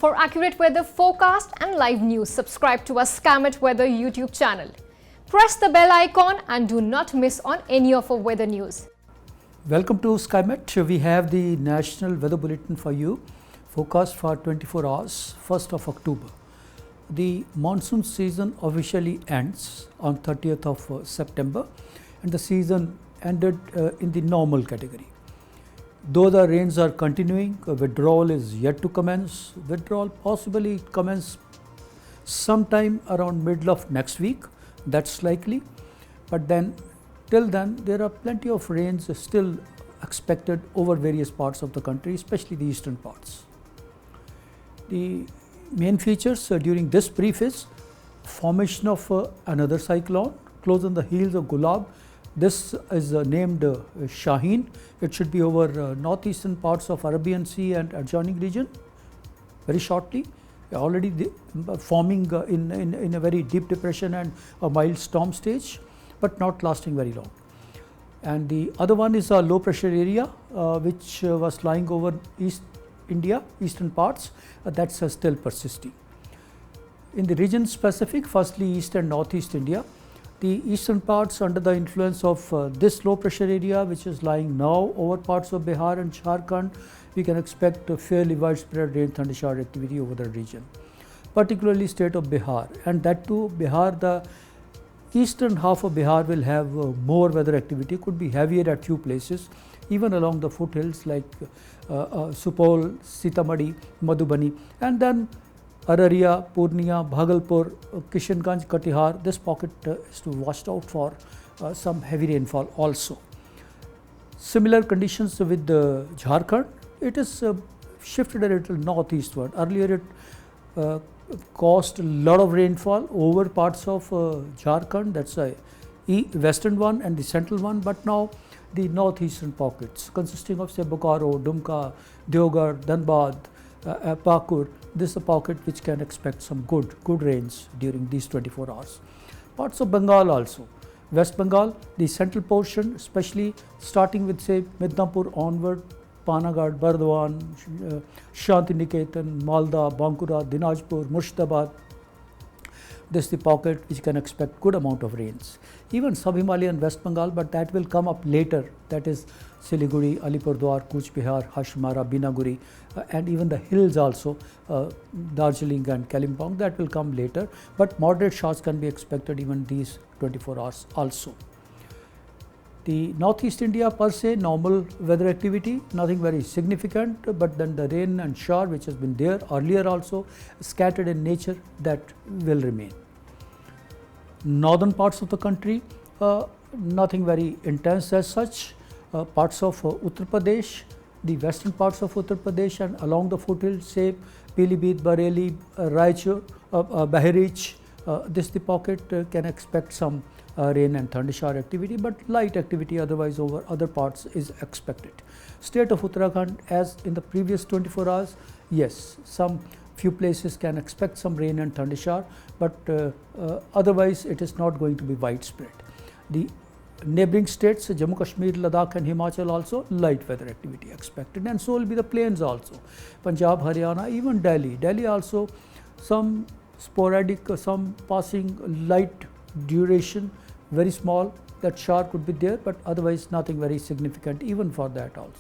For accurate weather forecast and live news, subscribe to our Skymet Weather YouTube channel. Press the bell icon and do not miss on any of our weather news. Welcome to Skymet. We have the National Weather Bulletin for you. Forecast for 24 hours, 1st of October. The monsoon season officially ends on 30th of September, and the season ended in the normal category. Though the rains are continuing, withdrawal is yet to commence. Withdrawal possibly commence sometime around middle of next week, that's likely. But then, till then, there are plenty of rains still expected over various parts of the country, especially the eastern parts. The main features during this brief is formation of another cyclone close on the heels of Gulab. This is named Shaheen. It should be over northeastern parts of Arabian Sea and adjoining region very shortly. Already forming in a very deep depression and a mild storm stage, but not lasting very long. And the other one is a low pressure area which was lying over East India, eastern parts, that's still persisting. In the region specific, firstly East and Northeast India, the eastern parts under the influence of this low pressure area which is lying now over parts of Bihar and Jharkhand, we can expect a fairly widespread rain thunder shower activity over the region, particularly state of Bihar, and that too Bihar, the eastern half of Bihar will have more weather activity, could be heavier at few places, even along the foothills like Supaul, Sitamarhi, Madhubani, and then Araria, Purnia, Bhagalpur, Kishanganj, Katihar. This pocket is to watch out for some heavy rainfall also. Similar conditions with Jharkhand. It is shifted a little northeastward. Earlier it caused a lot of rainfall over parts of Jharkhand, that's a western one and the central one, but now the northeastern pockets consisting of say Bokaro, Dumka, Deoghar, Dhanbad, Pakur. This is a pocket which can expect some good rains during these 24 hours. Parts of Bengal also. West Bengal, the central portion, especially starting with say Midnapur onward, Panagarh, Bardwan, Shantiniketan, Malda, Bankura, Dinajpur, Murshidabad. This is the pocket which can expect good amount of rains. Even sub-Himalayan West Bengal, but that will come up later. That is Siliguri, Alipurduar, Cooch Behar, Hashmara, Binaguri, and even the hills also, Darjeeling and Kalimpong, that will come later. But moderate showers can be expected even these 24 hours also. The Northeast India per se, normal weather activity, nothing very significant, but then the rain and shower which has been there earlier also, scattered in nature, that will remain. Northern parts of the country, nothing very intense as such. Parts of Uttar Pradesh, the western parts of Uttar Pradesh and along the foothills, say Pilibhit, Bareilly, Raichur, Bahirich, this the pocket can expect some rain and thunder shower activity, but light activity otherwise over other parts is expected. State of Uttarakhand, as in the previous 24 hours, yes, some few places can expect some rain and thunder shower, but otherwise it is not going to be widespread. The neighboring states, Jammu Kashmir, Ladakh and Himachal also, light weather activity expected, and so will be the plains also. Punjab, Haryana, even Delhi. Delhi also some sporadic, some passing light duration, very small, that shower could be there, but otherwise nothing very significant even for that also.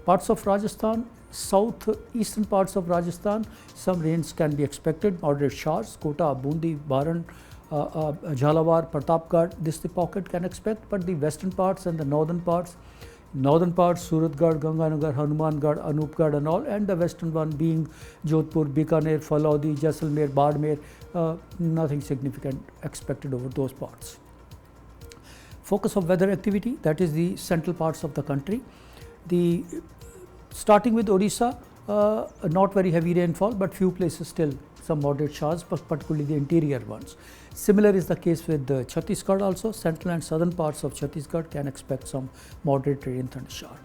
Parts of Rajasthan, south-eastern parts of Rajasthan, some rains can be expected, moderate showers, Kota, Bundi, Baran, Jhalawar, Pratapgarh, this the pocket can expect, but the western parts and the northern parts, Suratgarh, Ganganagar, Hanumangarh, Anupgarh and all, and the western one being Jodhpur, Bikaner, Phalodi, Jaisalmer, Badmer, nothing significant expected over those parts. Focus of weather activity, that is the central parts of the country. Starting with Odisha, not very heavy rainfall, but few places still some moderate showers, but particularly the interior ones. Similar is the case with Chhattisgarh also. Central and southern parts of Chhattisgarh can expect some moderate rain thunder shower.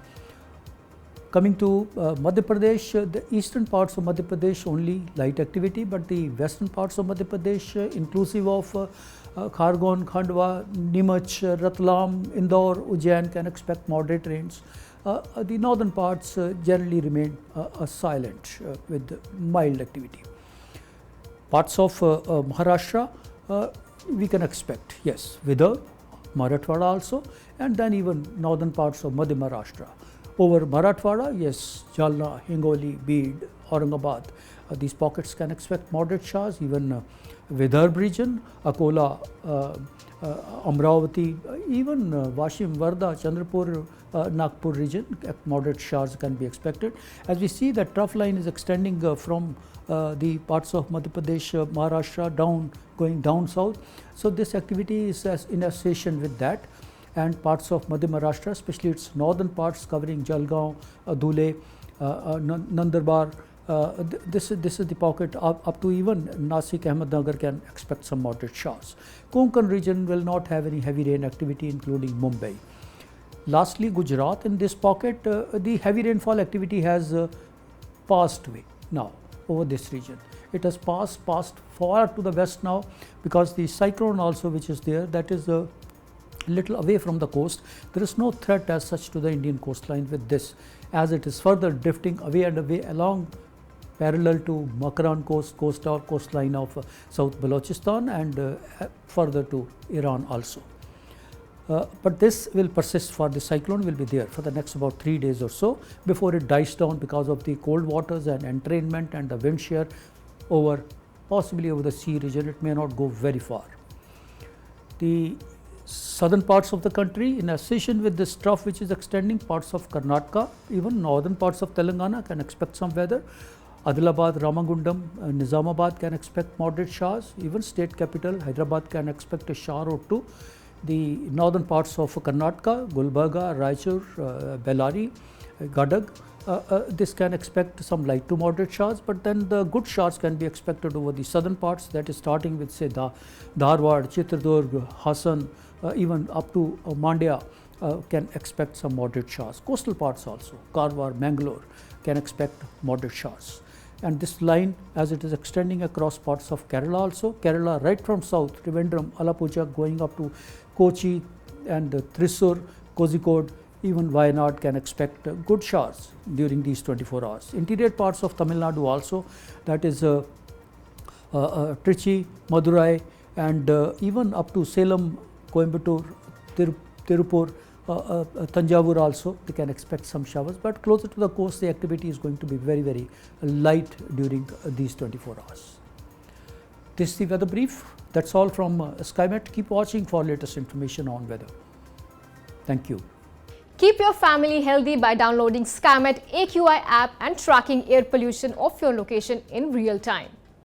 Coming to Madhya Pradesh, the eastern parts of Madhya Pradesh only light activity, but the western parts of Madhya Pradesh, inclusive of Khargon, Khandwa, Nimach, Ratlam, Indore, Ujjain, can expect moderate rains. The northern parts generally remain silent with mild activity. Parts of Maharashtra, we can expect, yes, Vidarbha, Marathwada also, and then even northern parts of Madhya Maharashtra. Over Marathwada, yes, Jalna, Hingoli, Beed, Aurangabad, these pockets can expect moderate showers. Even Vidarbha region, Akola, Amravati, even Washim, Varda, Chandrapur, Nagpur region, moderate showers can be expected. As we see, the trough line is extending from the parts of Madhya Pradesh, Maharashtra down, going down south. So this activity is in association with that, and parts of Madhya Maharashtra, especially its northern parts covering Jalgaon, Dhule, Nandurbar. This is the pocket up to even Nasik, Ahmednagar can expect some moderate showers. Konkan region will not have any heavy rain activity, including Mumbai. Lastly, Gujarat, in this pocket, the heavy rainfall activity has passed away now over this region. It has passed far to the west now, because the cyclone also which is there, that is a little away from the coast. There is no threat as such to the Indian coastline with this, as it is further drifting away and away along parallel to Makran coastline of South Balochistan, and further to Iran also. But this will persist, for the cyclone will be there for the next about 3 days or so before it dies down because of the cold waters and entrainment and the wind shear possibly over the sea region. It may not go very far. The southern parts of the country, in association with this trough which is extending, parts of Karnataka, even northern parts of Telangana can expect some weather. Adilabad, Ramagundam, Nizamabad can expect moderate showers. Even state capital Hyderabad can expect a shower or two. The northern parts of Karnataka, Gulbarga, Raichur, Bellary, Gadag, this can expect some light to moderate showers, but then the good showers can be expected over the southern parts, that is starting with say Dharwad, Chitradurg, Hassan, even up to Mandya can expect some moderate showers. Coastal parts also, Karwar, Mangalore can expect moderate showers. And this line, as it is extending across parts of Kerala also, Kerala right from south, Trivandrum, Alappuzha, going up to Kochi and Thrissur, Kozhikode, even Wayanad can expect good showers during these 24 hours. Interior parts of Tamil Nadu also, that is Trichy, Madurai, and even up to Salem, Coimbatore, Tirupur, Tanjavur also, they can expect some showers, but closer to the coast the activity is going to be very, very light during these 24 hours. This is the weather brief. That's all from Skymet. Keep watching for latest information on weather. Thank you. Keep your family healthy by downloading Skymet AQI app and tracking air pollution of your location in real time.